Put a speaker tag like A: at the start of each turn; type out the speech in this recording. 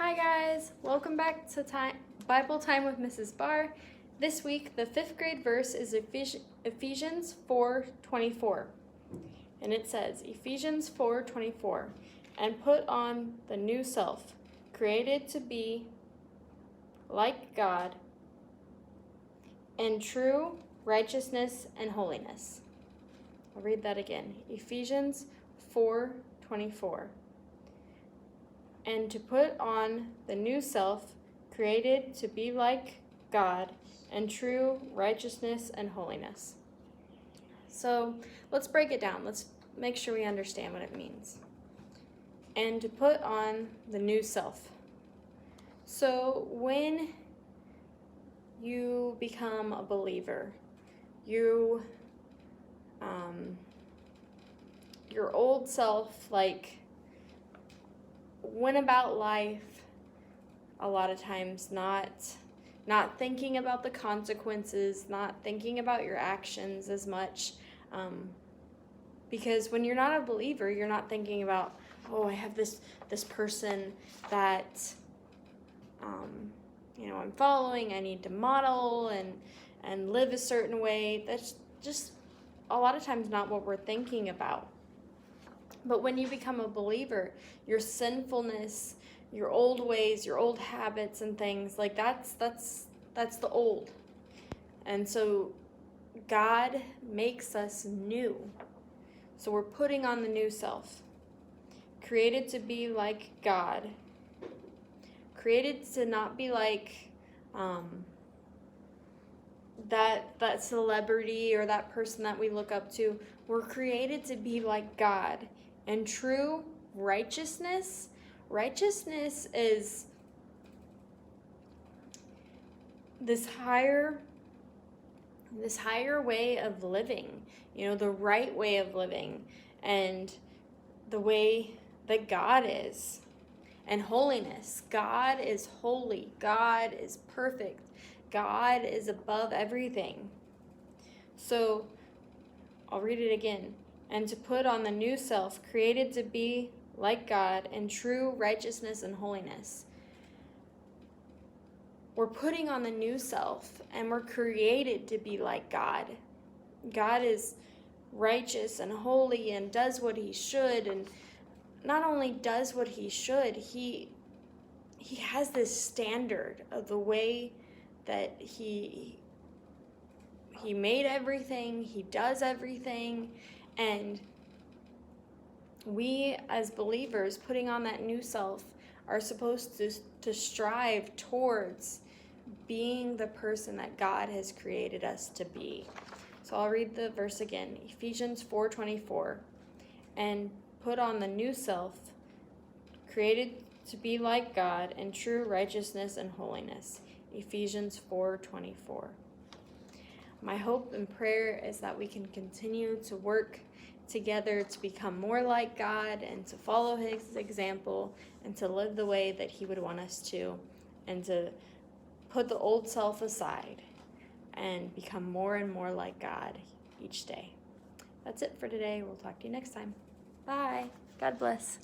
A: Hi guys, welcome back to Bible Time with Mrs. Barr. This week, the 5th grade verse is Ephesians 4:24. And it says, Ephesians 4:24, and put on the new self, created to be like God in true righteousness and holiness. I'll read that again. Ephesians 4:24. And to put on the new self, created to be like God in true righteousness and holiness. So let's break it down. Let's make sure we understand what it means. And to put on the new self. So when you become a believer, your old self, went about life a lot of times not thinking about the consequences, not thinking about your actions as much, because when you're not a believer, you're not thinking about, oh, I have this person that I'm following, I need to model and live a certain way. That's just a lot of times not what we're thinking about. But when you become a believer, your sinfulness, your old ways, your old habits and things, that's the old. And so God makes us new. So we're putting on the new self. Created to be like God. Created to not be like that celebrity or that person that we look up to. We're created to be like God. And true righteousness is this higher way of living, the right way of living, and the way that God is. And holiness. God is holy. God is perfect. God is above everything. So I'll read it again. And to put on the new self, created to be like God in true righteousness and holiness. We're putting on the new self, and we're created to be like God. God is righteous and holy and does what he should, and not only does what he should, he has this standard of the way that he made everything, he does everything. And we, as believers, putting on that new self, are supposed to strive towards being the person that God has created us to be. So I'll read the verse again. Ephesians 4:24. And put on the new self, created to be like God in true righteousness and holiness. Ephesians 4:24. My hope and prayer is that we can continue to work together to become more like God and to follow his example and to live the way that he would want us to, and to put the old self aside and become more and more like God each day. That's it for today. We'll talk to you next time. Bye. God bless.